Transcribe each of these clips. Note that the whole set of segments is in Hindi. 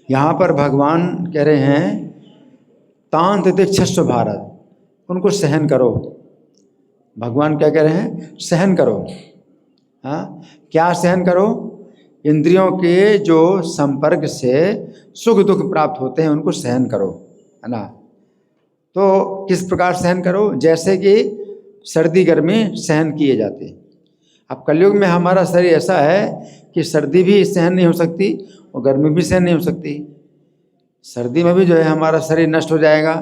यहाँ पर भगवान कह रहे हैं तांत तितिक्षस्व भारत, उनको सहन करो। भगवान क्या कह रहे हैं? सहन करो। हाँ, क्या सहन करो? इंद्रियों के जो संपर्क से सुख दुख प्राप्त होते हैं उनको सहन करो, है ना। तो किस प्रकार सहन करो? जैसे कि सर्दी गर्मी सहन किए जाते हैं। अब कलयुग में हमारा शरीर ऐसा है कि सर्दी भी सहन नहीं हो सकती और गर्मी भी सहन नहीं हो सकती। सर्दी में भी जो है हमारा शरीर नष्ट हो जाएगा,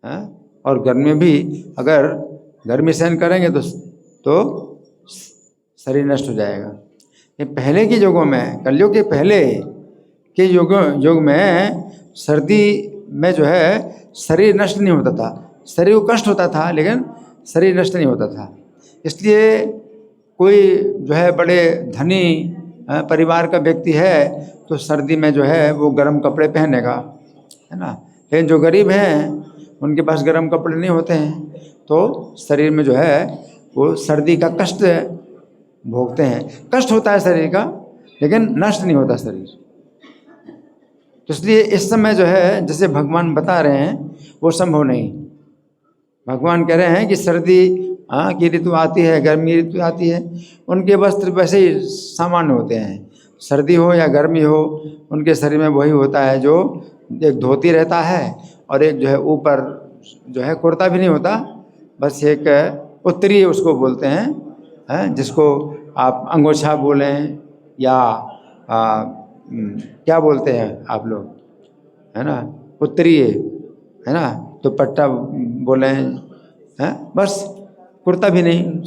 है? और गर्मी में भी अगर गर्मी सहन करेंगे तो शरीर नष्ट हो जाएगा। ये पहले के युगों में, कलयुग के पहले के युग में सर्दी में जो है शरीर नष्ट नहीं होता था। शरीर को कष्ट होता था लेकिन शरीर नष्ट नहीं होता था। इसलिए कोई जो है बड़े धनी परिवार का व्यक्ति है तो सर्दी में जो है वो गर्म कपड़े पहनेगा, है ना। लेकिन जो गरीब हैं उनके पास गर्म कपड़े नहीं होते हैं तो शरीर में जो है वो सर्दी का कष्ट भोगते हैं। कष्ट होता है शरीर का लेकिन नष्ट नहीं होता शरीर। तो इसलिए इस समय जो है जैसे भगवान बता रहे हैं वो संभव नहीं। भगवान कह रहे हैं कि सर्दी की ऋतु आती है, गर्मी ऋतु आती है, उनके वस्त्र वैसे ही सामान्य होते हैं। सर्दी हो या गर्मी हो उनके शरीर में वही होता है, जो एक धोती रहता है और एक जो है ऊपर जो है कुर्ता भी नहीं होता, बस एक उत्तरी उसको बोलते हैं, जिसको आप अंगोछा बोलें या क्या बोलते हैं आप लोग, है ना, उत्तरी, है ना, तो पट्टा बोलें, हैं, बस कुर्ता भी नहीं।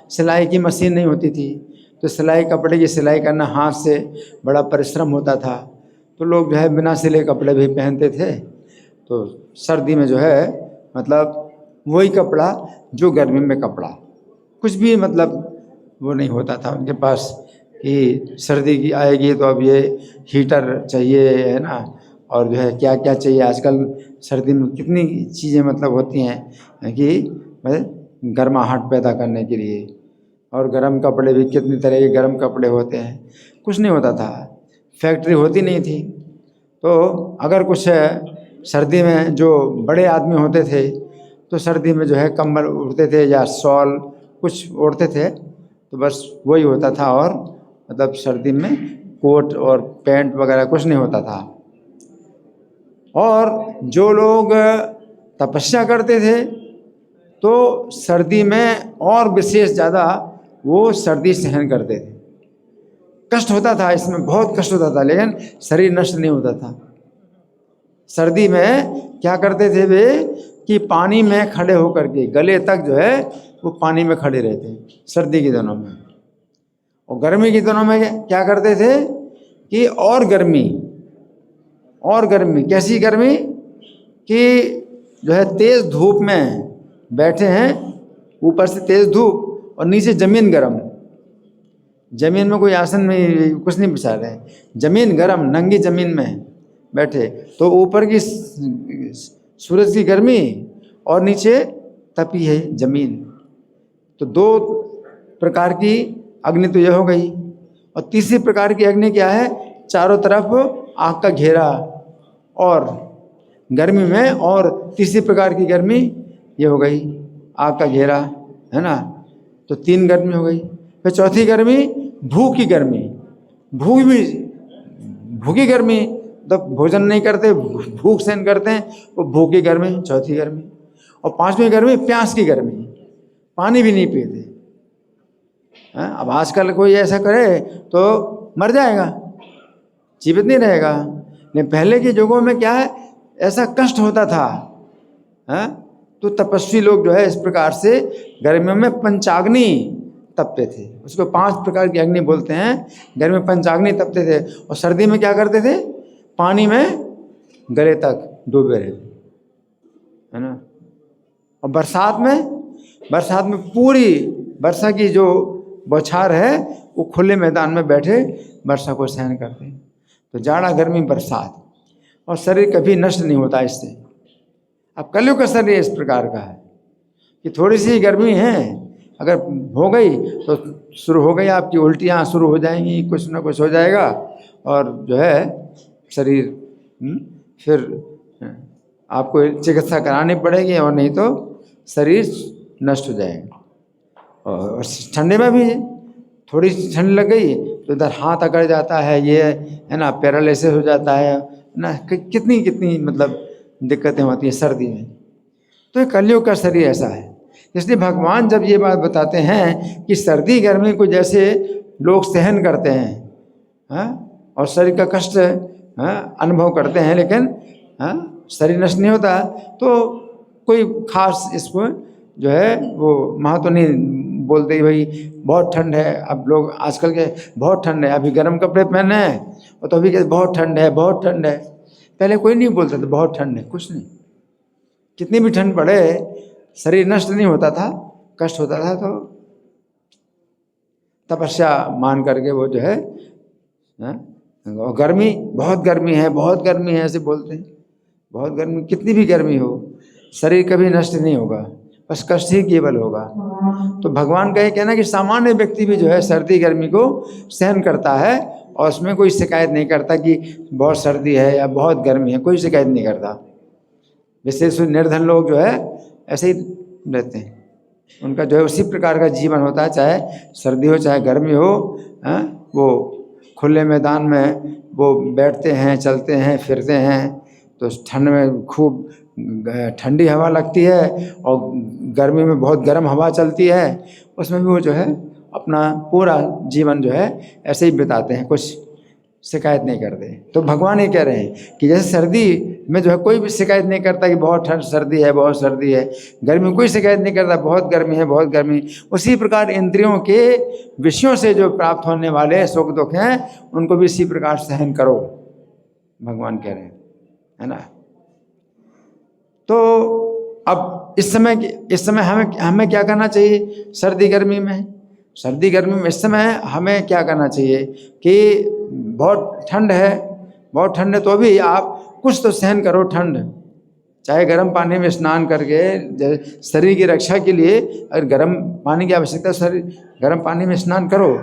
सिलाई की मशीन नहीं होती थी तो सिलाई कपड़े की सिलाई करना हाथ से बड़ा परिश्रम होता था, तो लोग जो है बिना सिले कपड़े भी पहनते थे। तो सर्दी में जो है मतलब वही कपड़ा जो गर्मी में कपड़ा, कुछ भी मतलब वो नहीं होता था उनके पास कि सर्दी की आएगी तो अब ये हीटर चाहिए, है ना, और जो है क्या क्या चाहिए। आजकल सर्दी में कितनी चीज़ें मतलब होती हैं कि गर्माहट पैदा करने के लिए, और गर्म कपड़े भी कितनी तरह के गर्म कपड़े होते हैं। कुछ नहीं होता था, फैक्ट्री होती नहीं थी। तो अगर कुछ सर्दी में जो बड़े आदमी होते थे तो सर्दी में जो है कंबल ओढ़ते थे या शॉल कुछ ओढ़ते थे, तो बस वही होता था। और मतलब सर्दी में कोट और पैंट वगैरह कुछ नहीं होता था। और जो लोग तपस्या करते थे तो सर्दी में और विशेष ज़्यादा वो सर्दी सहन करते थे। कष्ट होता था, इसमें बहुत कष्ट होता था लेकिन शरीर नष्ट नहीं होता था। सर्दी में क्या करते थे वे कि पानी में खड़े होकर के गले तक जो है वो पानी में खड़े रहते हैं सर्दी के दिनों में। और गर्मी के दिनों में क्या करते थे कि और गर्मी कैसी गर्मी कि जो है तेज़ धूप में बैठे हैं, ऊपर से तेज़ धूप और नीचे ज़मीन गर्म। ज़मीन में कोई आसन में कुछ नहीं बिछा रहे हैं, ज़मीन गर्म, नंगी ज़मीन में बैठे, तो ऊपर की सूरज की गर्मी और नीचे तपी है ज़मीन। तो दो प्रकार की अग्नि तो यह हो गई। और तीसरी प्रकार की अग्नि क्या है? चारों तरफ आग का घेरा और गर्मी में, और तीसरी प्रकार की गर्मी ये हो गई आग का घेरा, है ना। तो 3 गर्मी हो गई। फिर चौथी गर्मी भूख की गर्मी, भूखी गर्मी, तो भोजन नहीं करते, भूख सहन करते हैं, वो भूख की गर्मी चौथी गर्मी। और 5वीं गर्मी प्यास की गर्मी, पानी भी नहीं पीते। अब आजकल कोई ऐसा करे तो मर जाएगा, जीवित नहीं रहेगा। लेकिन पहले के युगों में क्या है, ऐसा कष्ट होता था, है? तो तपस्वी लोग जो है इस प्रकार से गर्मियों में पंचाग्नि तपते थे। उसको 5 प्रकार की अग्नि बोलते हैं। गर्मी में पंचाग्नि तपते थे और सर्दी में क्या करते थे? पानी में गले तक डूबे रहते, है ना। और बरसात में पूरी वर्षा की जो बौछार है वो खुले मैदान में बैठे वर्षा को सहन करते हैं। तो जाड़ा गर्मी बरसात, और शरीर कभी नष्ट नहीं होता इससे। अब कलयुग का शरीर इस प्रकार का है कि थोड़ी सी गर्मी है, अगर हो गई तो शुरू हो गई आपकी उल्टियाँ शुरू हो जाएंगी, कुछ ना कुछ हो जाएगा और जो है शरीर फिर आपको चिकित्सा करानी पड़ेगी, और नहीं तो शरीर नष्ट हो जाएगा। और ठंडे में भी थोड़ी ठंड लग गई तो इधर हाथ अकड़ जाता है, ये है ना, पैरालिसिस हो जाता है ना, कितनी कितनी मतलब दिक्कतें होती हैं सर्दी में। तो ये कलयुग का शरीर ऐसा है। इसलिए भगवान जब ये बात बताते हैं कि सर्दी गर्मी को जैसे लोग सहन करते हैं, हाँ, और शरीर का कष्ट अनुभव करते हैं, लेकिन शरीर नष्ट नहीं होता, तो कोई खास इसको जो है वो महत्व नहीं बोलते भाई बहुत ठंड है। अब लोग आजकल के बहुत ठंड है, अभी गर्म कपड़े पहने हैं, और तो अभी कहते बहुत ठंड है, बहुत ठंड है। पहले कोई नहीं बोलता था बहुत ठंड है, कुछ नहीं। कितनी भी ठंड पड़े शरीर नष्ट नहीं होता था, कष्ट होता था, तो तपस्या मान करके वो जो है, और गर्मी, बहुत गर्मी है, बहुत गर्मी है ऐसे बोलते हैं। बहुत गर्मी, कितनी भी गर्मी हो शरीर कभी नष्ट नहीं होगा, बस कष्ट ही केवल होगा। तो भगवान का ये कहना कि सामान्य व्यक्ति भी जो है सर्दी गर्मी को सहन करता है, और उसमें कोई शिकायत नहीं करता कि बहुत सर्दी है या बहुत गर्मी है, कोई शिकायत नहीं करता। विशेष निर्धन लोग जो है ऐसे ही रहते हैं, उनका जो है उसी प्रकार का जीवन होता है, चाहे सर्दी हो चाहे गर्मी हो। वो खुले मैदान में वो बैठते हैं, चलते हैं, फिरते हैं, तो ठंड में खूब ठंडी हवा लगती है, और गर्मी में बहुत गर्म हवा चलती है, उसमें भी वो जो है अपना पूरा जीवन जो है ऐसे ही बिताते हैं, कुछ शिकायत नहीं करते। तो भगवान ये कह रहे हैं कि जैसे सर्दी में जो है कोई भी शिकायत नहीं करता कि बहुत ठंड सर्दी है, बहुत सर्दी है, गर्मी में कोई शिकायत नहीं करता बहुत गर्मी है, बहुत गर्मी, उसी प्रकार इंद्रियों के विषयों से जो प्राप्त होने वाले सुख दुख हैं उनको भी इसी प्रकार सहन करो, भगवान कह रहे हैं, है ना। तो अब इस समय हमें क्या करना चाहिए सर्दी गर्मी में? सर्दी गर्मी में इस समय हमें क्या करना चाहिए कि बहुत ठंड है तो भी आप कुछ तो सहन करो ठंड, चाहे गर्म पानी में स्नान करके शरीर की रक्षा के लिए, अगर गर्म पानी की आवश्यकता शरीर गर्म पानी में स्नान करो,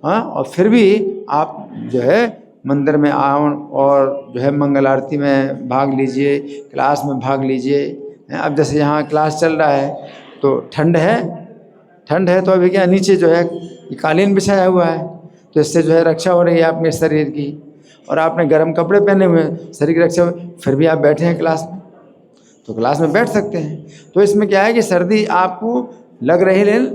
हाँ, और फिर भी आप जो है मंदिर में आओ और जो है मंगल आरती में भाग लीजिए, क्लास में भाग लीजिए। अब जैसे यहाँ क्लास चल रहा है तो ठंड है तो अभी क्या नीचे जो है कालीन बिछाया हुआ है, तो इससे जो है रक्षा हो रही है अपने शरीर की, और आपने गर्म कपड़े पहने हुए हैं, शरीर की रक्षा, फिर भी आप बैठे हैं क्लास में, तो क्लास में बैठ सकते हैं। तो इसमें क्या है कि सर्दी आपको लग रही, लेकिन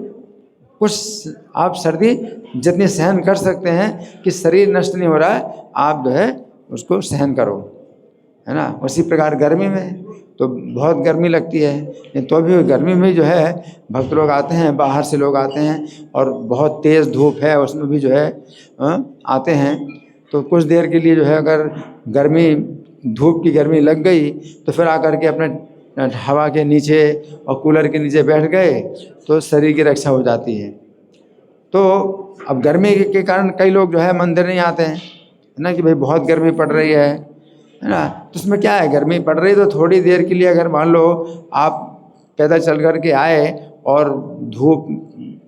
कुछ आप सर्दी जितनी सहन कर सकते हैं कि शरीर नष्ट नहीं हो रहा है, आप जो है उसको सहन करो, है ना। उसी प्रकार गर्मी में तो बहुत गर्मी लगती है, लेकिन तो भी गर्मी में जो है भक्त लोग आते हैं, बाहर से लोग आते हैं, और बहुत तेज़ धूप है उसमें भी जो है आते हैं, तो कुछ देर के लिए जो है अगर धूप की गर्मी लग गई तो फिर आकर के अपने हवा के नीचे और कूलर के नीचे बैठ गए तो शरीर की रक्षा हो जाती है। तो अब गर्मी के कारण कई लोग जो है मंदिर नहीं आते हैं, है ना, कि भाई बहुत गर्मी पड़ रही है ना। तो उसमें क्या है, गर्मी पड़ रही तो थोड़ी देर के लिए अगर मान लो आप पैदल चल कर के आए और धूप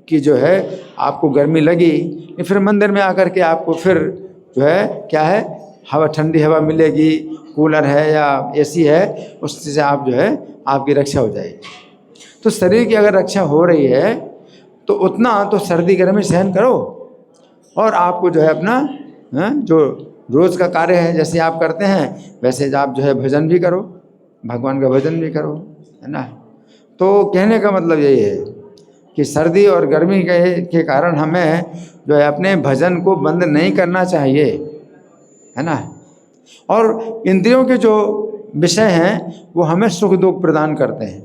की जो है आपको गर्मी लगी, फिर मंदिर में आकर के आपको फिर जो है क्या है हवा, ठंडी हवा मिलेगी, कूलर है या एसी है, उससे आप जो है आपकी रक्षा हो जाएगी। तो शरीर की अगर रक्षा हो रही है तो उतना तो सर्दी गर्मी सहन करो, और आपको जो है अपना जो रोज़ का कार्य है जैसे आप करते हैं वैसे आप जो है भजन भी करो, भगवान का भजन भी करो, है ना। तो कहने का मतलब यही है कि सर्दी और गर्मी के कारण हमें जो है अपने भजन को बंद नहीं करना चाहिए, है ना। और इंद्रियों के जो विषय हैं वो हमें सुख दुख प्रदान करते हैं।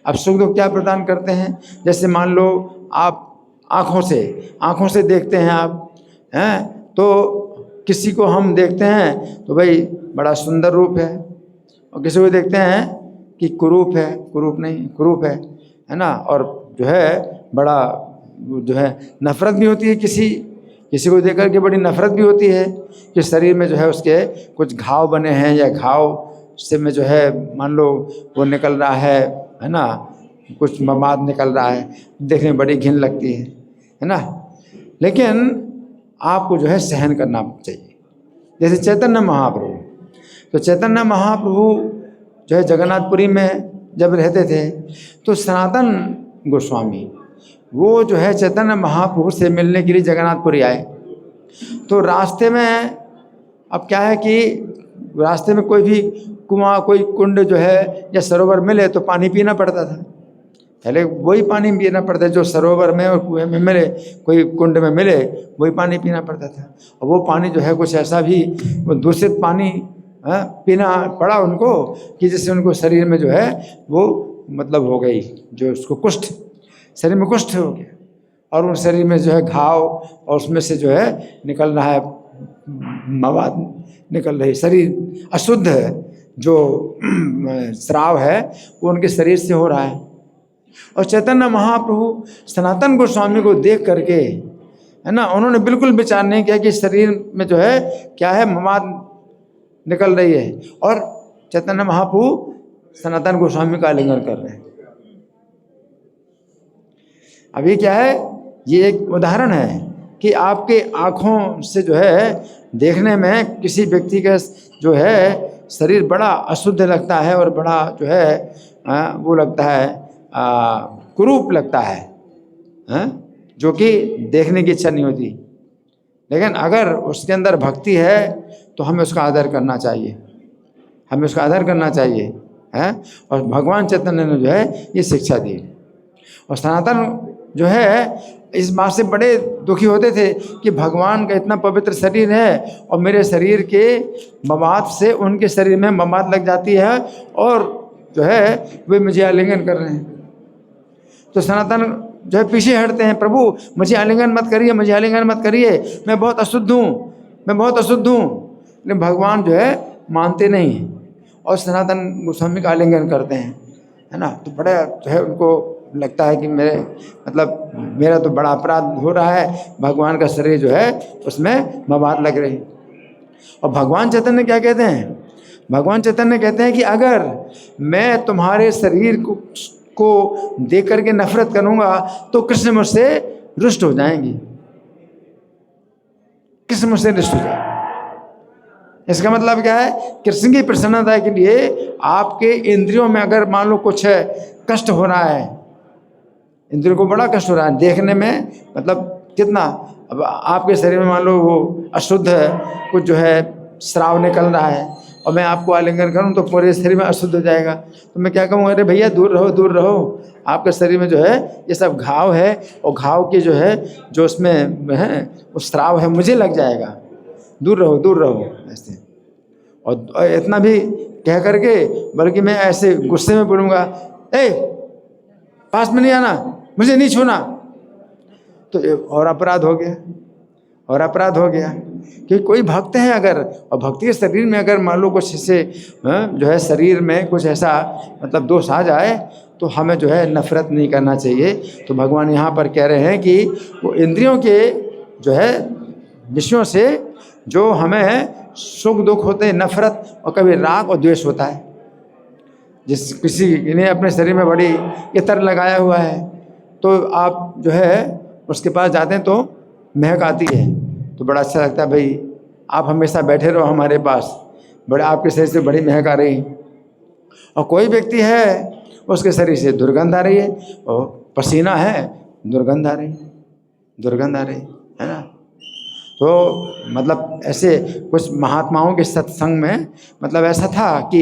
अब सुख दुख क्या प्रदान करते हैं, जैसे मान लो आप आँखों से देखते हैं आप, हैं, तो किसी को हम देखते हैं तो भाई बड़ा सुंदर रूप है, और किसी को देखते हैं कि कुरूप है ना, और जो है बड़ा जो है नफरत भी होती है, किसी को देख कर के बड़ी नफरत भी होती है कि शरीर में जो है उसके कुछ घाव बने हैं, या घाव से में जो है मान लो वो निकल रहा है ना, कुछ मवाद निकल रहा है, देखने में बड़ी घिन लगती है ना। लेकिन आपको जो है सहन करना चाहिए, जैसे चैतन्य महाप्रभु, तो चैतन्य महाप्रभु जो है जगन्नाथपुरी में जब रहते थे तो सनातन गोस्वामी वो जो है चैतन्य महाप्रभु से मिलने के लिए जगन्नाथपुरी आए। तो रास्ते में अब क्या है कि रास्ते में कोई भी कुआं, कोई कुंड जो है या सरोवर मिले तो पानी पीना पड़ता था। पहले वही पानी पीना पड़ता है जो सरोवर में और कुएं में मिले, कोई कुंड में मिले वही पानी पीना पड़ता था। और वो पानी जो है कुछ ऐसा भी वो दूषित पानी पीना पड़ा उनको कि जिससे उनको शरीर में जो है वो मतलब हो गई, जो उसको कुष्ठ, शरीर में कुष्ठ हो गया और उन शरीर में जो है घाव और उसमें से जो है निकल रहा है मवाद निकल रही, शरीर अशुद्ध है, जो श्राव है वो उनके शरीर से हो रहा है। और चैतन्य महाप्रभु सनातन गोस्वामी को देख करके है ना, उन्होंने बिल्कुल विचार नहीं किया कि शरीर में जो है क्या है मवाद निकल रही है, और चैतन्य महाप्रभु सनातन गोस्वामी का आलिंगन कर रहे हैं। अभी क्या है, ये एक उदाहरण है कि आपके आँखों से जो है देखने में किसी व्यक्ति का जो है शरीर बड़ा अशुद्ध लगता है और बड़ा जो है वो लगता है कुरूप लगता है, जो कि देखने की इच्छा नहीं होती। लेकिन अगर उसके अंदर भक्ति है तो हमें उसका आदर करना चाहिए, हमें उसका आदर करना चाहिए है। और भगवान चैतन्य ने जो है ये शिक्षा दी। और सनातन जो है इस बात से बड़े दुखी होते थे कि भगवान का इतना पवित्र शरीर है और मेरे शरीर के मवाद से उनके शरीर में मवाद लग जाती है और जो है वे मुझे आलिंगन कर रहे हैं। तो सनातन जो है पीछे हटते हैं, प्रभु मुझे आलिंगन मत करिए, मुझे आलिंगन मत करिए, मैं बहुत अशुद्ध हूँ, मैं बहुत अशुद्ध हूँ। लेकिन भगवान जो है मानते नहीं और सनातन गोस्वामी का आलिंगन करते हैं, है ना। तो बड़ा जो है उनको लगता है कि मेरा तो बड़ा अपराध हो रहा है, भगवान का शरीर जो है उसमें मवाद लग रही। और भगवान चैतन्य क्या कहते हैं, भगवान चैतन्य कहते हैं कि अगर मैं तुम्हारे शरीर को देख करके नफरत करूंगा तो कृष्ण मुझसे रुष्ट हो जाएंगे, कृष्ण मुझसे रुष्ट हो जाएंगे। इसका मतलब क्या है, कृष्ण की प्रसन्नता के लिए आपके इंद्रियों में अगर मान लो कुछ है कष्ट हो रहा है, इंद्रियों को बड़ा कष्ट हो रहा है देखने में, मतलब कितना, अब आपके शरीर में मान लो वो अशुद्ध है, कुछ जो है श्राव निकल रहा है और मैं आपको आलिंगन करूं तो पूरे शरीर में अशुद्ध हो जाएगा। तो मैं क्या कहूँ, अरे भैया दूर रहो, दूर रहो, आपके शरीर में जो है ये सब घाव है और घाव के जो है जो उसमें है वो श्राव है, मुझे लग जाएगा, दूर रहो, दूर रहो ऐसे। और इतना भी कह करके बल्कि मैं ऐसे गुस्से में बोलूँगा, ए पास में नहीं आना, मुझे नहीं छूना, तो और अपराध हो गया, और अपराध हो गया। कि कोई भक्त है अगर, और भक्ति के शरीर में अगर मान लो कुछ ऐसे जो है शरीर में कुछ ऐसा मतलब दोष आ जाए तो हमें जो है नफरत नहीं करना चाहिए। तो भगवान यहाँ पर कह रहे हैं कि वो इंद्रियों के जो है विषयों से जो हमें सुख दुख होते हैं, नफरत और कभी राग और द्वेष होता है। जिस किसी ने अपने शरीर में बड़ी इत्र लगाया हुआ है तो आप जो है उसके पास जाते हैं तो महक आती है, तो बड़ा अच्छा लगता है, भाई आप हमेशा बैठे रहो हमारे पास, बड़े आपके शरीर से बड़ी महक आ रही। और कोई व्यक्ति है उसके शरीर से दुर्गंध आ रही है, और पसीना है दुर्गंध आ रही, दुर्गंध आ रही है ना। तो मतलब ऐसे कुछ महात्माओं के सत्संग में मतलब ऐसा था कि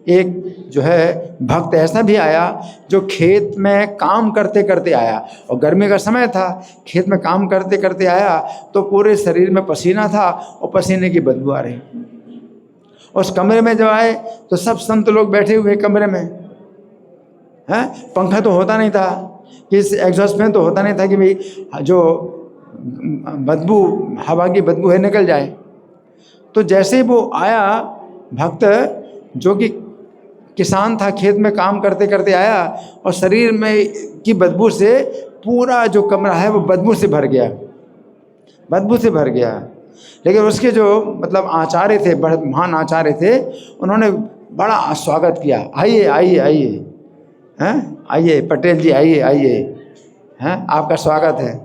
एक जो है भक्त ऐसा भी आया जो खेत में काम करते करते आया, और गर्मी का समय था, खेत में काम करते करते आया तो पूरे शरीर में पसीना था और पसीने की बदबू आ रही। उस कमरे में जब आए तो सब संत लोग बैठे हुए कमरे में हैं, पंखा तो होता नहीं था, कि एग्जॉस्ट फैन तो होता नहीं था कि भाई जो बदबू, हवा की बदबू है निकल जाए। तो जैसे ही वो आया भक्त जो कि किसान था, खेत में काम करते करते आया और शरीर में की बदबू से पूरा जो कमरा है वो बदबू से भर गया, बदबू से भर गया। लेकिन उसके जो मतलब आचार्य थे, बड़े महान आचार्य थे, उन्होंने बड़ा स्वागत किया, आइए आइए आइए, हैं आइए पटेल जी आइए आइए, हैं आपका स्वागत है।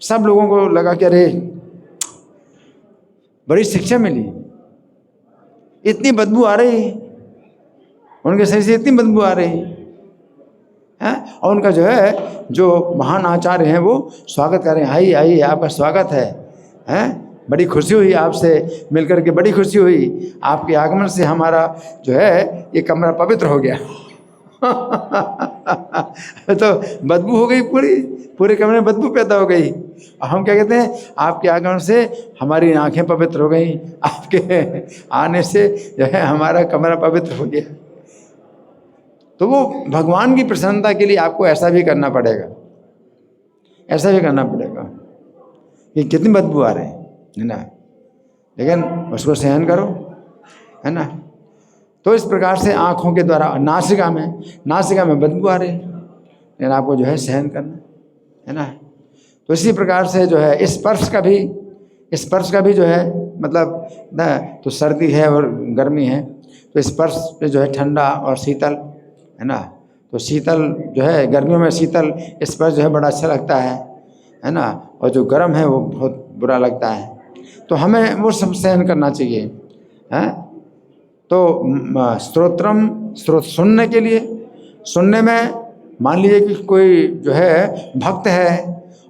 सब लोगों को लगा कि अरे बड़ी शिक्षा मिली। इतनी बदबू आ रही है उनके शरीर से, इतनी बदबू आ रही है। और उनका जो है, जो महान आचार्य हैं वो स्वागत कर रहे हैं, आइए आइए आपका स्वागत है, बड़ी खुशी हुई आपसे मिलकर के, बड़ी खुशी हुई आपके आगमन से, हमारा जो है ये कमरा पवित्र हो गया। तो बदबू हो गई, पूरे कमरे में बदबू पैदा हो गई। और हम क्या कहते हैं, आपके आगमन से हमारी आंखें पवित्र हो गई, आपके आने से जो है हमारा कमरा पवित्र हो गया। तो वो भगवान की प्रसन्नता के लिए आपको ऐसा भी करना पड़ेगा, ऐसा भी करना पड़ेगा। ये कितनी बदबू आ रही है ना, लेकिन उसको सहन करो, है ना। तो इस प्रकार से आँखों के द्वारा नासिका में बदबू आ रही, लेकिन आपको जो है सहन करना है ना। तो इसी प्रकार से जो है स्पर्श का भी जो है मतलब ना, तो सर्दी है और गर्मी है, तो स्पर्श पे जो है ठंडा और शीतल, है ना। तो शीतल जो है, गर्मियों में शीतल स्पर्श जो है बड़ा अच्छा लगता है ना। और जो गर्म है वो बहुत बुरा लगता है। तो हमें वो सब सहन करना चाहिए, हैं। तो स्रोत सुनने के लिए, सुनने में मान लीजिए कि कोई जो है भक्त है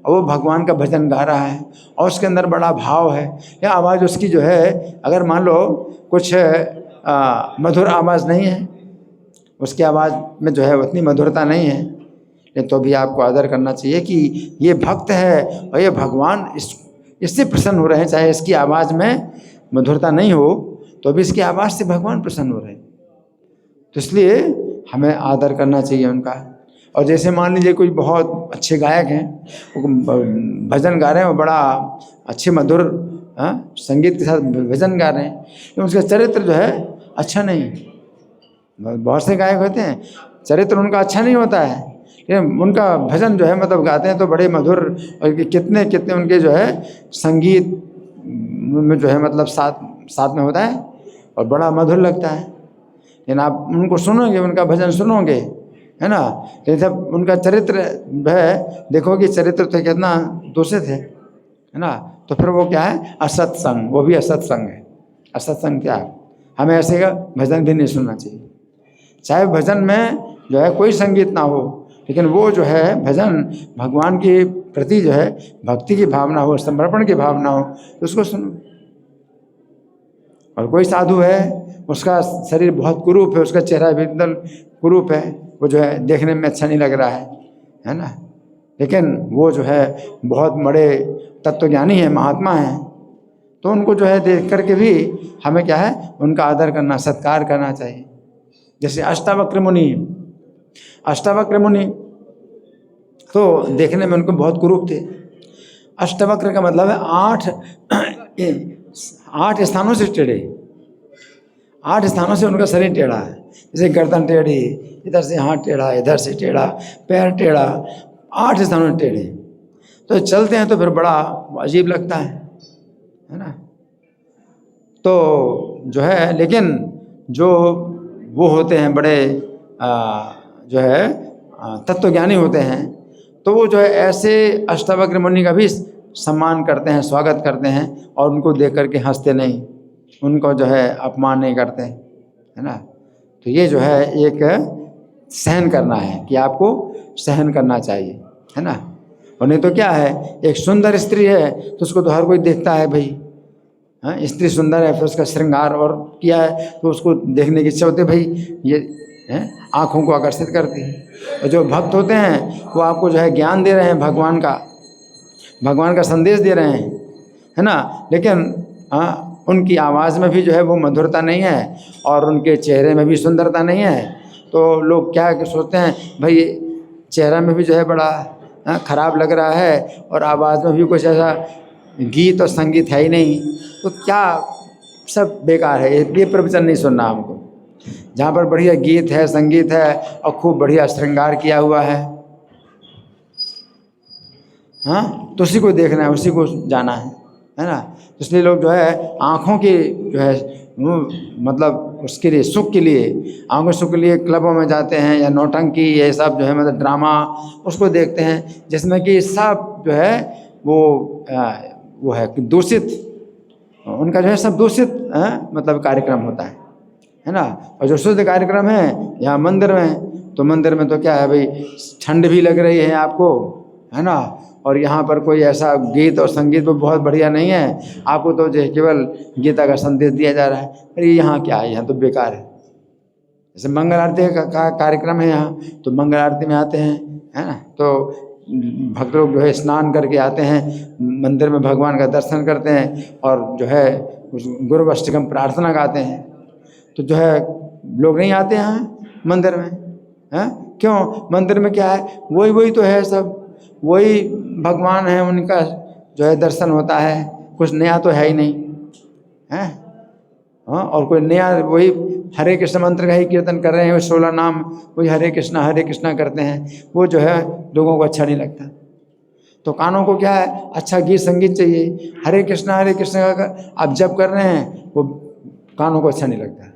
और वो भगवान का भजन गा रहा है और उसके अंदर बड़ा भाव है, या आवाज़ उसकी जो है अगर मान लो कुछ मधुर आवाज़ नहीं है, उसकी आवाज़ में जो है उतनी मधुरता नहीं है, लेकिन तो भी आपको आदर करना चाहिए कि ये भक्त है और ये भगवान इससे प्रसन्न हो रहे हैं, चाहे इसकी आवाज़ में मधुरता नहीं हो तो भी इसकी आवाज़ से भगवान प्रसन्न हो रहे हैं। तो इसलिए हमें आदर करना चाहिए उनका। और जैसे मान लीजिए कोई बहुत अच्छे गायक हैं, वो भजन गा रहे हैं, वो बड़ा अच्छे मधुर संगीत के साथ भजन गा रहे हैं, लेकिन उसका चरित्र जो है अच्छा नहीं। बहुत से गायक होते हैं चरित्र उनका अच्छा नहीं होता है, लेकिन उनका भजन जो है मतलब गाते हैं तो बड़े मधुर, और कितने कितने उनके जो है संगीत में जो है मतलब साथ में होता है और बड़ा मधुर लगता है। लेकिन आप उनको सुनोगे, उनका भजन सुनोगे, है ना, लेकिन जब उनका चरित्र है देखोगे चरित्र तो कितना दूषित है ना, तो फिर वो क्या है, असत्संग, वो भी असत्संग है। असत्संग क्या है, हमें ऐसे का भजन भी नहीं सुनना चाहिए। चाहे भजन में जो है कोई संगीत ना हो, लेकिन वो जो है भजन भगवान के प्रति जो है भक्ति की भावना हो, समर्पण की भावना हो, तो उसको सुनो। और कोई साधु है, उसका शरीर बहुत कुरूप है, उसका चेहरा भी एकदम कुरूप है, वो जो है देखने में अच्छा नहीं लग रहा है ना, लेकिन वो जो है बहुत बड़े तत्वज्ञानी है, महात्मा है, तो उनको जो है देख करके भी हमें क्या है, उनका आदर करना, सत्कार करना चाहिए। जैसे अष्टावक्र मुनि तो देखने में उनको बहुत कुरूप थे। अष्टावक्र का मतलब है 8 स्थानों से टेढ़े, 8 स्थानों से उनका शरीर टेढ़ा है। जैसे गर्दन टेढ़ी, इधर से हाथ टेढ़ा, इधर से टेढ़ा, पैर टेढ़ा, 8 स्थानों में टेढ़े। तो चलते हैं तो फिर बड़ा अजीब लगता है ना। तो जो है, लेकिन जो वो होते हैं बड़े जो है तत्वज्ञानी होते हैं, तो वो जो है ऐसे अष्टावक्र मुनि का भी सम्मान करते हैं, स्वागत करते हैं, और उनको देख करके हंसते नहीं, उनको जो है अपमान नहीं करते, है ना। तो ये जो है एक सहन करना है कि आपको सहन करना चाहिए, है ना। और नहीं तो क्या है, एक सुंदर स्त्री है तो उसको तो हर कोई देखता है भाई, हाँ, स्त्री सुंदर है, फिर उसका श्रृंगार और किया है तो उसको देखने की इच्छा होती है भाई, ये आँखों को आकर्षित करती है। और जो भक्त होते हैं वो आपको जो है ज्ञान दे रहे हैं, भगवान का संदेश दे रहे हैं, है ना, लेकिन उनकी आवाज़ में भी जो है वो मधुरता नहीं है और उनके चेहरे में भी सुंदरता नहीं है। तो लोग क्या सोचते हैं, भाई चेहरा में भी जो है बड़ा खराब लग रहा है और आवाज़ में भी कुछ ऐसा गीत और संगीत है ही नहीं, तो क्या सब बेकार है, ये प्रवचन नहीं सुनना हमको। जहाँ पर बढ़िया गीत है, संगीत है और खूब बढ़िया श्रृंगार किया हुआ है, हाँ, तो उसी को देखना है, उसी को जाना है ना। इसलिए लोग जो है आँखों की जो है मतलब उसके लिए, सुख के लिए, आँखों सुख के लिए क्लबों में जाते हैं, या नौटंकी ये सब जो है मतलब ड्रामा उसको देखते हैं, जिसमें कि सब जो है वो है दूषित, उनका जो है सब दूषित मतलब कार्यक्रम होता है ना। और जो शुद्ध कार्यक्रम है यहाँ मंदिर में, तो मंदिर में तो क्या है भाई, ठंड भी लग रही है आपको, है ना, और यहाँ पर कोई ऐसा गीत और संगीत भी बहुत बढ़िया नहीं है, आपको तो जो केवल गीता का संदेश दिया जा रहा है। अरे यहाँ क्या है, यहाँ तो बेकार है। जैसे मंगल आरती का कार्यक्रम है यहाँ, तो मंगल आरती में आते हैं, है ना, तो भक्त लोग जो है स्नान करके आते हैं, मंदिर में भगवान का दर्शन करते हैं और जो है उस गुरु अष्टकम प्रार्थना गाते हैं। तो जो है लोग नहीं आते हैं मंदिर में, हैं क्यों? मंदिर में क्या है, वही तो है, सब वही भगवान है, उनका जो है दर्शन होता है, कुछ नया तो है ही नहीं है। हाँ, और कोई नया वही हरे कृष्ण मंत्र का ही कीर्तन कर रहे हैं, 16 नाम वही हरे कृष्णा करते हैं, वो जो है लोगों को अच्छा नहीं लगता। तो कानों को क्या है, अच्छा गीत संगीत चाहिए। हरे कृष्णा का आप जप कर रहे हैं, वो कानों को अच्छा नहीं लगता।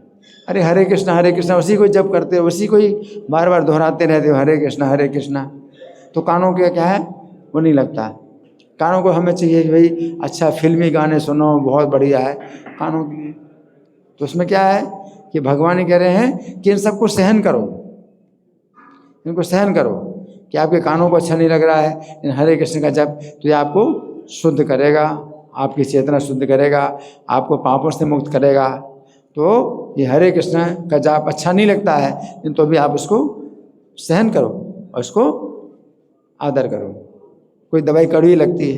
अरे हरे कृष्णा उसी को जप करते हो, उसी को ही बार बार दोहराते रहते हो, हरे कृष्णा, तो कानों के क्या है, वो नहीं लगता। कानों को हमें चाहिए कि भाई अच्छा फिल्मी गाने सुनो, बहुत बढ़िया है कानों के लिए। तो उसमें क्या है कि भगवान ही कह रहे हैं कि इन सबको सहन करो, इनको सहन करो कि आपके कानों को अच्छा नहीं लग रहा है। इन हरे कृष्ण का जप तो ये आपको शुद्ध करेगा, आपकी चेतना शुद्ध करेगा, आपको पापों से मुक्त करेगा। तो ये हरे कृष्ण का जाप अच्छा नहीं लगता है, लेकिन तो भी आप उसको सहन करो और उसको आदर करो। कोई दवाई कड़वी लगती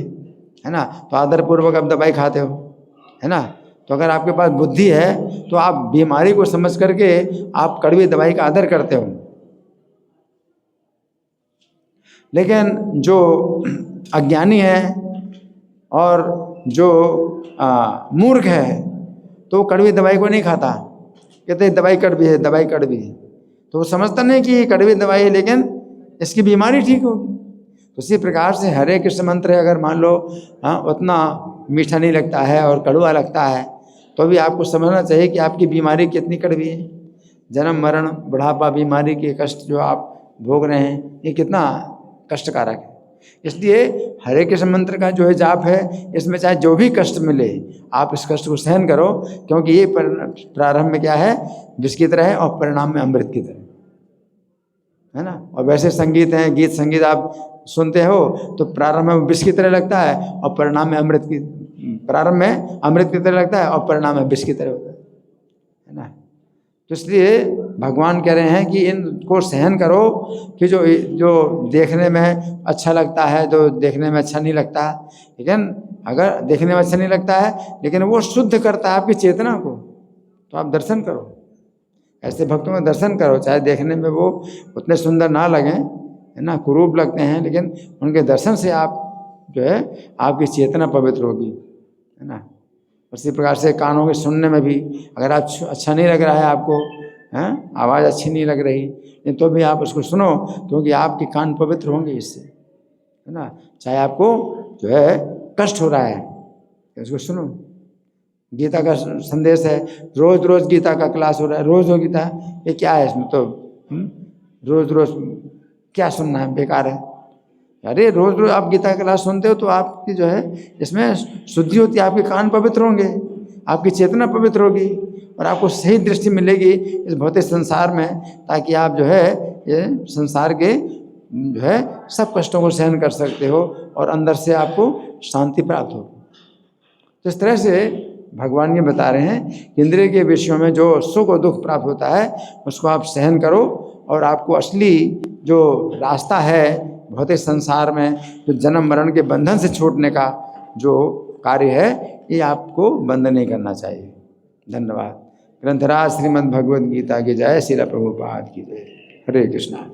है ना, तो आदरपूर्वक आप दवाई खाते हो, है ना। तो अगर आपके पास बुद्धि है तो आप बीमारी को समझ करके आप कड़वी दवाई का आदर करते हो। लेकिन जो अज्ञानी है और जो मूर्ख है तो वो कड़वी दवाई को नहीं खाता, कहते दवाई कड़वी है, दवाई कड़वी है, तो वो समझता नहीं कि ये कड़वी दवाई है, लेकिन इसकी बीमारी ठीक होगी। तो इसी प्रकार से हरे कृष्ण मंत्र है, अगर मान लो उतना मीठा नहीं लगता है और कड़वा लगता है, तो भी आपको समझना चाहिए कि आपकी बीमारी कितनी कड़वी है। जन्म मरण बुढ़ापा बीमारी के कष्ट जो आप भोग रहे हैं, ये कितना कष्टकारक है। इसलिए हरे कृष्ण मंत्र का जो है जाप है, इसमें चाहे जो भी कष्ट मिले आप इस कष्ट को सहन करो, क्योंकि ये प्रारंभ में क्या है, विष की तरह है और परिणाम में अमृत की तरह, है ना। और वैसे संगीत हैं, गीत संगीत आप सुनते हो तो प्रारंभ में विष की तरह लगता है और परिणाम में अमृत की तरह लगता है और परिणाम में विष की तरह होता है ना। तो इसलिए भगवान कह रहे हैं कि इनको सहन करो कि जो देखने में अच्छा लगता है, जो देखने में अच्छा नहीं लगता, लेकिन अगर देखने में अच्छा नहीं लगता है लेकिन वो शुद्ध करता है आपकी चेतना को, तो आप दर्शन करो। ऐसे भक्तों में दर्शन करो, चाहे देखने में वो उतने सुंदर ना लगें, है ना, कुरूप लगते हैं, लेकिन उनके दर्शन से आप जो है आपकी चेतना पवित्र होगी, है ना। उसी प्रकार से कानों के सुनने में भी अगर आप अच्छा नहीं लग रहा है आपको, हैं, आवाज़ अच्छी नहीं लग रही, लेकिन तो भी आप उसको सुनो, क्योंकि आपके कान पवित्र होंगे इससे, है ना। चाहे आपको जो है कष्ट हो रहा है, उसको सुनो। गीता का संदेश है, रोज गीता का क्लास हो रहा है, रोज हो गीता, ये क्या है इसमें, तो रोज क्या सुनना है, बेकार है। अरे रोज आप गीता का क्लास सुनते हो तो आपकी जो है इसमें शुद्धि होती है, आपके कान पवित्र होंगे, आपकी चेतना पवित्र होगी और आपको सही दृष्टि मिलेगी इस भौतिक संसार में, ताकि आप जो है ये संसार के जो है सब कष्टों को सहन कर सकते हो और अंदर से आपको शांति प्राप्त हो। तो इस तरह से भगवान ये बता रहे हैं कि इंद्रिय के विषयों में जो सुख और दुख प्राप्त होता है उसको आप सहन करो, और आपको असली जो रास्ता है भौतिक संसार में, जो जन्म मरण के बंधन से छूटने का जो कार्य है, ये आपको बंद नहीं करना चाहिए। धन्यवाद। ग्रंथराज श्रीमद् भगवद गीता की जय, श्रील प्रभुपाद की जय। हरे कृष्णा।